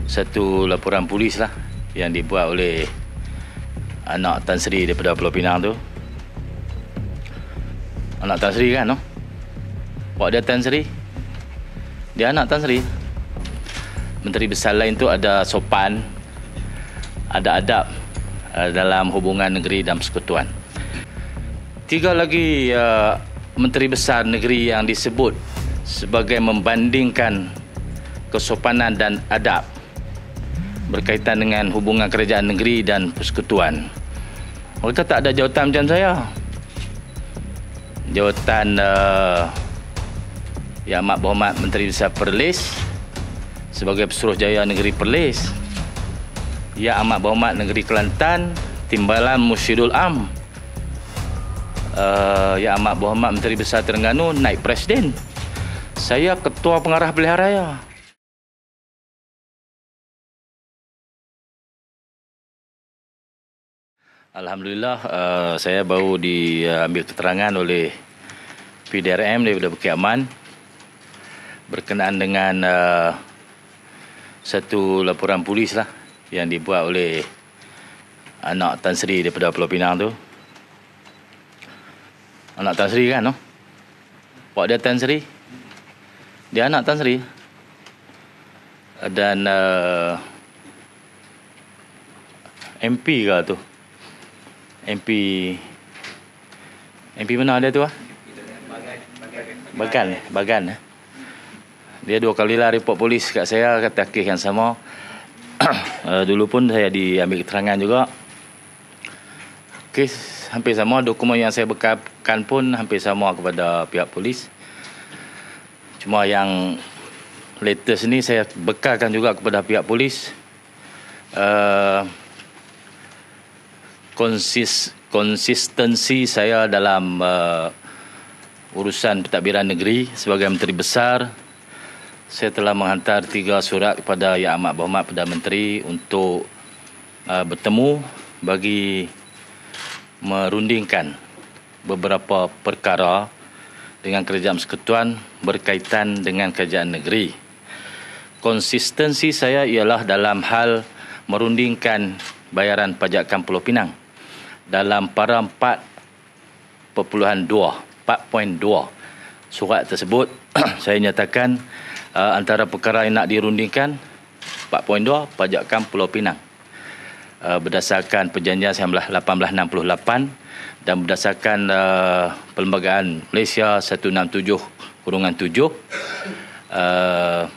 satu laporan polis lah yang dibuat oleh anak Tan Sri daripada Pulau Pinang tu. Anak Tan Sri kan, no? Pak dia Tan Sri. Dia anak Tan Sri. Menteri besar lain tu ada sopan, ada adab dalam hubungan negeri dan persekutuan. 3 lagi menteri besar negeri yang disebut sebagai membandingkan kesopanan dan adab berkaitan dengan hubungan kerajaan negeri dan persekutuan. Mereka tak ada jawatan macam saya. Jawatan Yang Amat Berhormat Menteri Besar Perlis sebagai Pesuruhjaya Negeri Perlis, Yang Amat Berhormat Negeri Kelantan Timbalan Mursyidul Am, Yang Amat Berhormat Menteri Besar Terengganu Naib Presiden. Saya Ketua Pengarah Pilihan Raya. Alhamdulillah, saya baru diambil keterangan oleh PDRM daripada Bukit Aman berkenaan dengan satu laporan polis lah yang dibuat oleh anak Tan Sri daripada Pulau Pinang tu. Anak Tan Sri kan, no? Pak dia Tan Sri. Dia anak Tan Sri. Dan MP ke tu? MP mana dia tu? Bagan. Dia 2 kali lah report polis kat saya kata kes yang sama. Dulu pun saya diambil keterangan juga. Kes hampir sama, dokumen yang saya bekalkan pun hampir sama kepada pihak polis. Cuma yang latest ni saya bekalkan juga kepada pihak polis. Konsistensi saya dalam urusan pentadbiran negeri sebagai Menteri Besar. Saya telah menghantar 3 surat kepada Yang Amat Berhormat Perdana Menteri untuk bertemu bagi merundingkan beberapa perkara dengan kerajaan persekutuan berkaitan dengan kerajaan negeri. Konsistensi saya ialah dalam hal merundingkan bayaran pajakan Pulau Pinang dalam para 4.2 surat tersebut. Saya nyatakan antara perkara yang nak dirundingkan 4.2 pajakan Pulau Pinang berdasarkan perjanjian 1868 dan berdasarkan Perlembagaan Malaysia 167/7,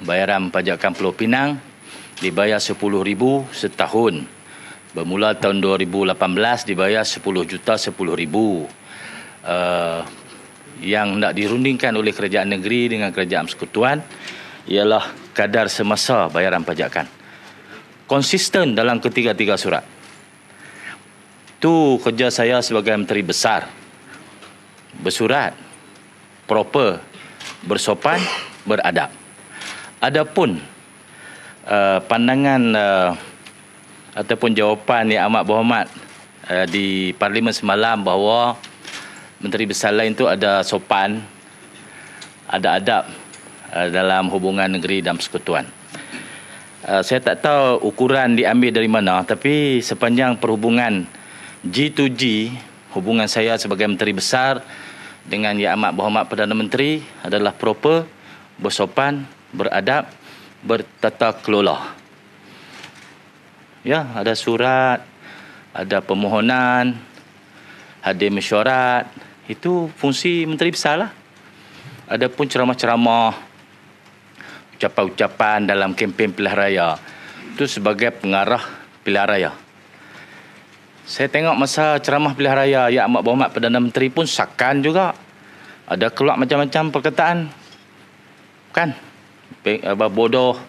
bayaran pajakan Pulau Pinang dibayar RM10,000 setahun. Bermula tahun 2018 dibayar RM10,010,000. Yang nak dirundingkan oleh kerajaan negeri dengan kerajaan persekutuan ialah kadar semasa bayaran pajakan. Konsisten dalam ketiga-tiga surat. Itu kerja saya sebagai Menteri Besar. Bersurat, proper, bersopan, beradab. Adapun pandangan ataupun jawapan Yang Amat Berhormat di Parlimen semalam bahawa Menteri Besar lain tu ada sopan, ada adab dalam hubungan negeri dan persekutuan. Saya tak tahu ukuran diambil dari mana, tapi sepanjang perhubungan G2G, hubungan saya sebagai Menteri Besar dengan Yang Amat Berhormat Perdana Menteri adalah proper, bersopan, beradab, bertata kelola. Ya, ada surat, ada permohonan, hadir mesyuarat. Itu fungsi Menteri Besar lah. Ada pun ceramah-ceramah, ucapan-ucapan dalam kempen pilihan raya. Itu sebagai pengarah pilihan raya. Saya tengok masa ceramah pilihan raya Yang Amat Berhormat Perdana Menteri pun sakan juga. Ada keluar macam-macam perkataan. Kan? Bodoh,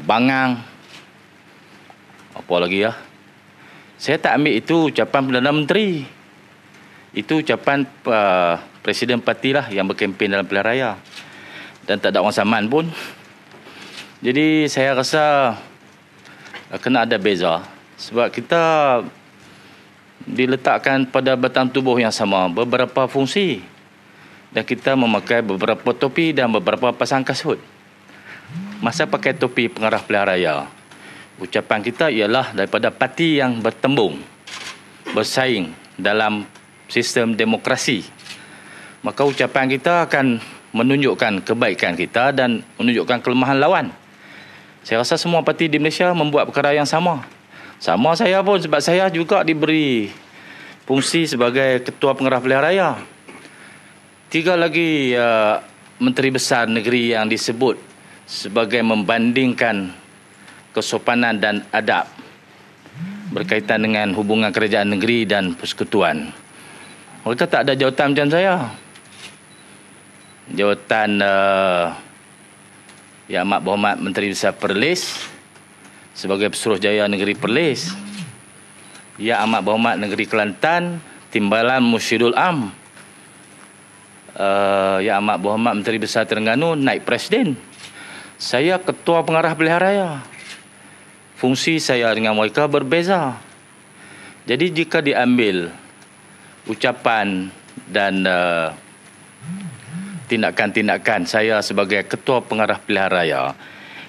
bangang, apa lagi ya. Saya tak ambil itu ucapan Perdana Menteri. Itu ucapan Presiden parti lah yang berkempen dalam pilihan raya. Dan tak ada orang saman pun. Jadi saya rasa kena ada beza. Sebab kita diletakkan pada batang tubuh yang sama, beberapa fungsi. Dan kita memakai beberapa topi dan beberapa pasang kasut. masa pakai topi pengarah pilihan raya, ucapan kita ialah daripada parti yang bertembung, bersaing dalam sistem demokrasi. Maka ucapan kita akan menunjukkan kebaikan kita dan menunjukkan kelemahan lawan. Saya rasa semua parti di Malaysia membuat perkara yang sama. Sama saya pun, sebab saya juga diberi fungsi sebagai Ketua Pengarah Pilihan Raya. 3 lagi Menteri Besar Negeri yang disebut sebagai membandingkan kesopanan dan adab berkaitan dengan hubungan kerajaan negeri dan persekutuan. Mereka tak ada jawatan macam saya. Jawatan Yang Amat Berhormat Menteri Besar Perlis sebagai Pesuruhjaya Negeri Perlis, Yang Amat Berhormat Negeri Kelantan Timbalan Mursyidul Am, Yang Amat Berhormat Menteri Besar Terengganu Naib Presiden. Saya Ketua Pengarah Pilihan Raya. Fungsi saya dengan mereka berbeza. Jadi jika diambil ucapan dan tindakan-tindakan saya sebagai Ketua Pengarah Pilihan Raya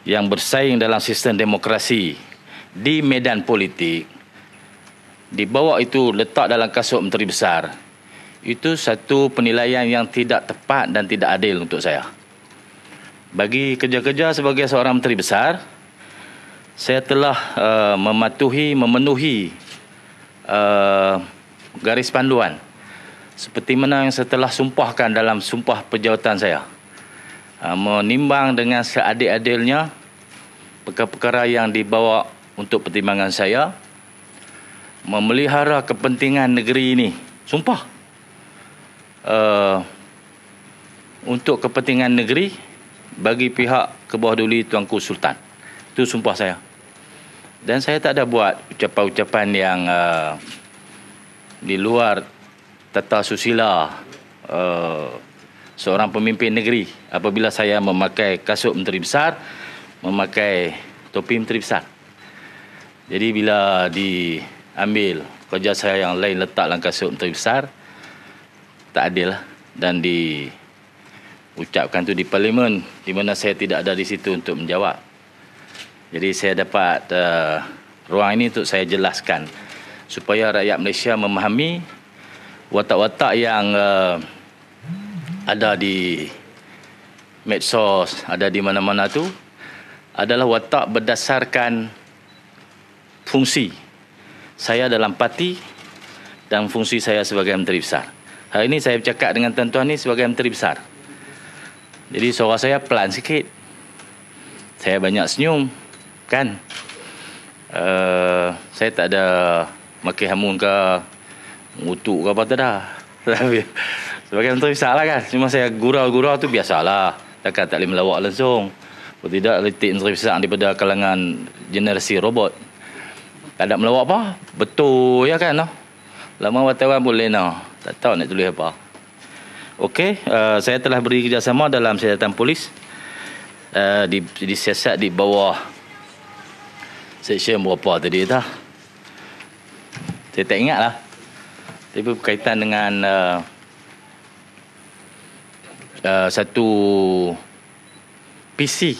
yang bersaing dalam sistem demokrasi di medan politik, di bawah itu letak dalam kasut Menteri Besar, itu satu penilaian yang tidak tepat dan tidak adil untuk saya. Bagi kerja-kerja sebagai seorang Menteri Besar, saya telah memenuhi garis panduan seperti mana yang saya telah sumpahkan dalam sumpah perjawatan saya. Menimbang dengan seadil-adilnya perkara-perkara yang dibawa untuk pertimbangan saya, memelihara kepentingan negeri ini. Sumpah. Untuk kepentingan negeri bagi pihak ke bawah duli Tuanku Sultan. Itu sumpah saya. Dan saya tak ada buat ucapan-ucapan yang di luar tata susila seorang pemimpin negeri apabila saya memakai kasut Menteri Besar, memakai topi Menteri Besar. Jadi bila diambil kerja saya yang lain letak dalam kasut Menteri Besar, tak adil lah. Dan diucapkan tu di Parlimen di mana saya tidak ada di situ untuk menjawab. Jadi saya dapat ruang ini untuk saya jelaskan supaya rakyat Malaysia memahami watak-watak yang ada di medsos, ada di mana-mana tu adalah watak berdasarkan fungsi saya dalam parti dan fungsi saya sebagai Menteri Besar. Hari ini saya bercakap dengan tuan-tuan ni sebagai Menteri Besar. Jadi suara saya pelan sikit. Saya banyak senyum, kan? Saya tak ada maki hamun ke ngutuk ke apa tak dah. Sebagai Menteri Besar lah kan. Cuma saya gurau-gurau tu biasalah. Takkan tak boleh melawak langsung. Kalau tidak, letik Menteri Besar daripada kalangan generasi robot. Tak ada melawak apa? Betul ya kan? No? Lama wartawan boleh no. Tak tahu nak tulis apa. Okey, saya telah beri kerjasama dalam siasatan polis. Disiasat di bawah seksyen berapa tadi dah. Saya tak ingat lah. Tapi berkaitan dengan satu PC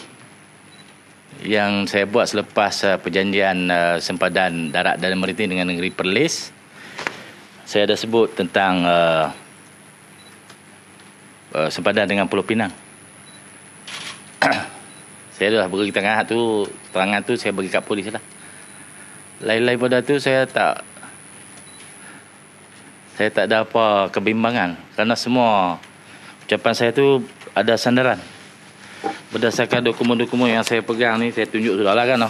yang saya buat selepas perjanjian sempadan darat dan maritim dengan negeri Perlis. Saya ada sebut tentang sempadan dengan Pulau Pinang. Saya dah beri keterangan tu saya bagi kat polis lah. Lain-lain pada tu saya tak ada apa kebimbangan kerana semua ucapan saya tu ada sandaran. Berdasarkan dokumen-dokumen yang saya pegang ni, saya tunjuk sudah lah kan.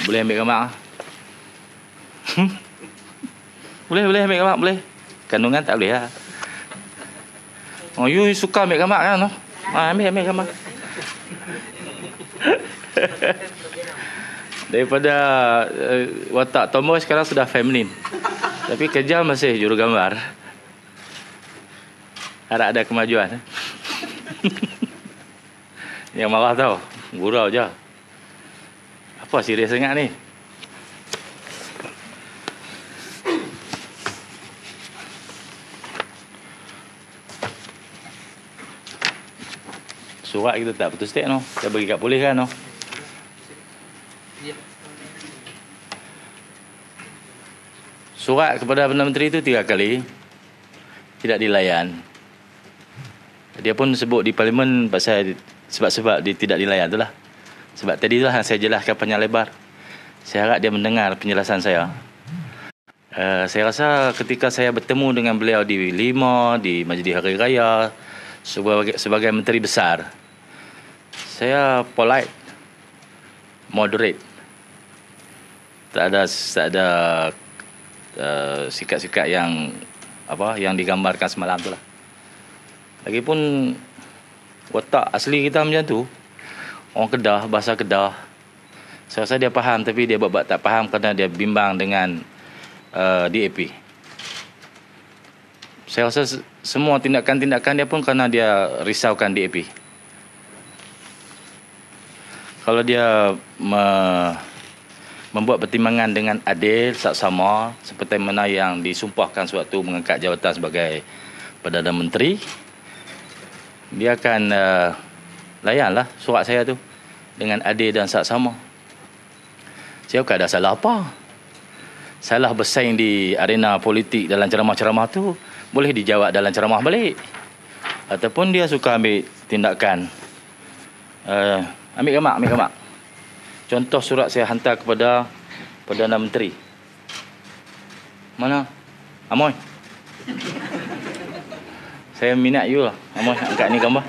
Boleh ambil gambar? Boleh ambil gambar, boleh. Kandungan tak boleh lah. You suka ambil gambar kan? Ambil gambar. Daripada watak tomboy sekarang sudah feminin. Tapi kerja masih juru gambar. Harap ada kemajuan. Yang marah tau, gurau je. Apa serius sangat ni? Surat kita tak betul state no. Saya bagi kat polis kan no. Surat kepada Perdana Menteri itu 3 kali tidak dilayan. Dia pun sebut di parlimen pasal sebab dia tidak dilayan itulah. Sebab tadi itulah yang saya jelaskan panjang lebar. Saya harap dia mendengar penjelasan saya. Saya rasa ketika saya bertemu dengan beliau di Lima, di Majlis Hari Raya sebagai Menteri Besar, saya polite, moderate. Tak ada sikap-sikap yang digambarkan semalam tu lah. Lagipun watak asli kita macam tu. Orang Kedah, bahasa Kedah. Saya rasa dia faham, tapi dia buat tak faham kerana dia bimbang dengan DAP. Saya rasa semua tindakan-tindakan dia pun kerana dia risaukan DAP. Kalau dia membuat pertimbangan dengan adil, saksama, seperti mana yang disumpahkan sewaktu mengangkat jawatan sebagai Perdana Menteri, dia akan layanlah surat saya tu dengan adil dan saksama. Saya bukan ada salah apa. Salah bersaing di arena politik dalam ceramah-ceramah tu boleh dijawab dalam ceramah balik. Ataupun dia suka ambil tindakan ambil gamak. Contoh surat saya hantar kepada Perdana Menteri. Mana? Amoy. Saya minat you lah. Amoy, angkat ni gambar.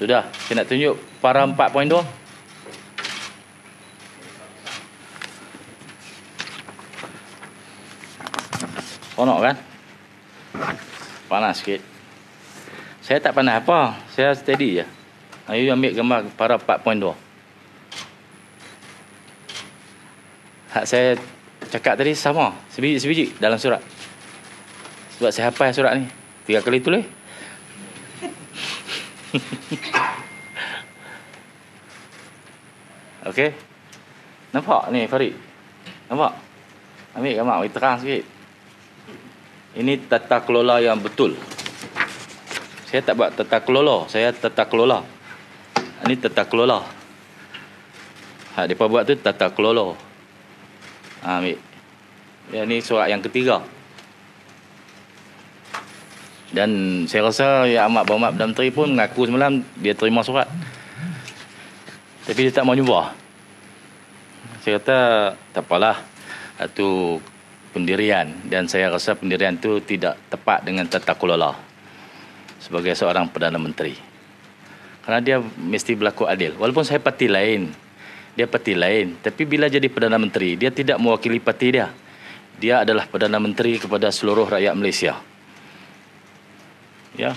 Sudah, saya nak tunjuk para 4.2. Konok kan? Panas sikit. Saya tak panas apa. Saya steady je. Ayo ambil gambar para 4.2. Hak saya cakap tadi sama. Sebiji-sebiji dalam surat. Sebab saya hafal surat ni. 3 kali tulis. Okey. Nampak ni Farid? Nampak? Ambil gambar, bagi terang sikit. Ini tata kelola yang betul. Saya tak buat tata kelola, saya tata kelola. Ini tata kelola. Hak depa buat tu tata kelola. Ambil. Ya, ni surat yang ketiga. Dan saya rasa Yang Amat Berhormat Perdana Menteri pun mengaku semalam dia terima surat. Tapi dia tak mau jumpa. Saya kata tak apalah. Itu pendirian, dan saya rasa pendirian itu tidak tepat dengan tata kelola sebagai seorang Perdana Menteri. Kerana dia mesti berlaku adil. Walaupun saya parti lain, dia parti lain, tapi bila jadi Perdana Menteri, dia tidak mewakili parti dia. Dia adalah Perdana Menteri kepada seluruh rakyat Malaysia. Ya.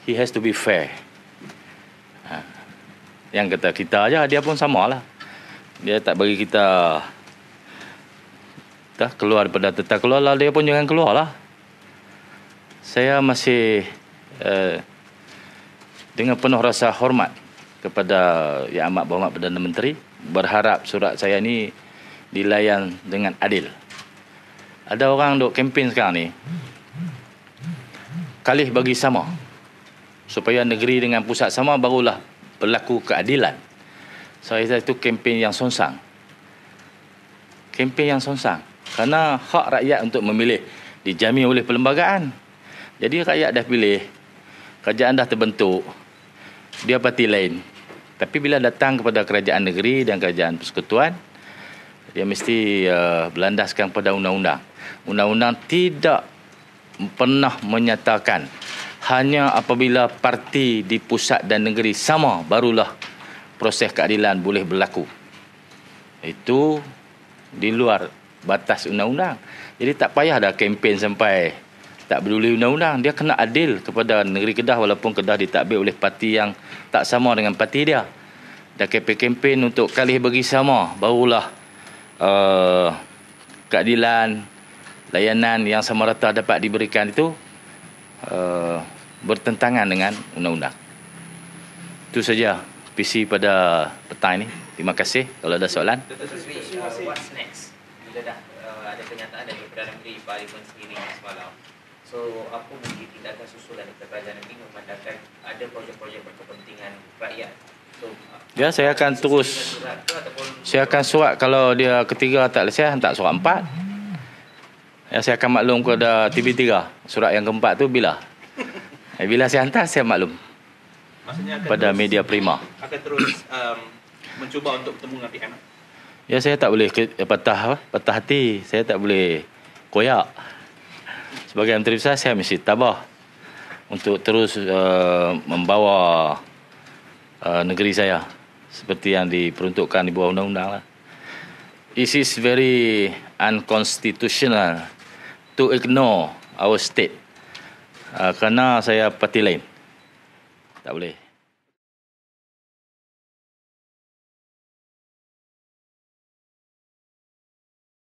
He has to be fair. Yang kata kita aja, dia pun samalah. Dia tak bagi kita keluar daripada tata kelola, dia pun jangan keluar lah. Saya masih dengan penuh rasa hormat kepada Yang Amat Berhormat Perdana Menteri, berharap surat saya ni dilayan dengan adil. Ada orang duk kempen sekarang ni, kalih bagi sama, supaya negeri dengan pusat sama barulah berlaku keadilan. Saya rasa itu kempen yang songsang. Kempen yang songsang. Kerana hak rakyat untuk memilih dijamin oleh perlembagaan. Jadi rakyat dah pilih, kerajaan dah terbentuk, dia parti lain. Tapi bila datang kepada kerajaan negeri dan kerajaan persekutuan, dia mesti berlandaskan pada undang-undang. Undang-undang tidak pernah menyatakan hanya apabila parti di pusat dan negeri sama barulah proses keadilan boleh berlaku. Itu di luar batas undang-undang. Jadi tak payah dah kempen sampai tak peduli undang-undang. Dia kena adil kepada negeri Kedah, walaupun Kedah ditadbir oleh parti yang tak sama dengan parti dia. Dah kempen untuk kalih bagi sama, barulah keadilan, layanan yang sama rata dapat diberikan itu bertentangan dengan undang-undang. Itu saja PC pada petang ini. Terima kasih. Kalau ada soalan. What's next? Bila dah ada kenyataan Parlimen sendiri semalam. So, apa mungkin tindakan susulan kerajaan ini memandangkan ada projek-projek berkepentingan rakyat? So, ya, saya akan terus. Saya akan surat kalau dia ketiga tak selesai, hantar surat 4. Ya, saya akan maklum kepada TV3. Surat yang keempat tu bila? Bila saya hantar, saya maklum. Maksudnya akan pada terus, media prima. Akan terus mencuba untuk bertemu dengan PM. Ya, saya tak boleh patah hati. Saya tak boleh koyak. Sebagai Menteri Besar, saya mesti tabah untuk terus membawa negeri saya seperti yang diperuntukkan di bawah undang-undang lah. It is very unconstitutional to ignore our state kerana saya parti lain. Tak boleh.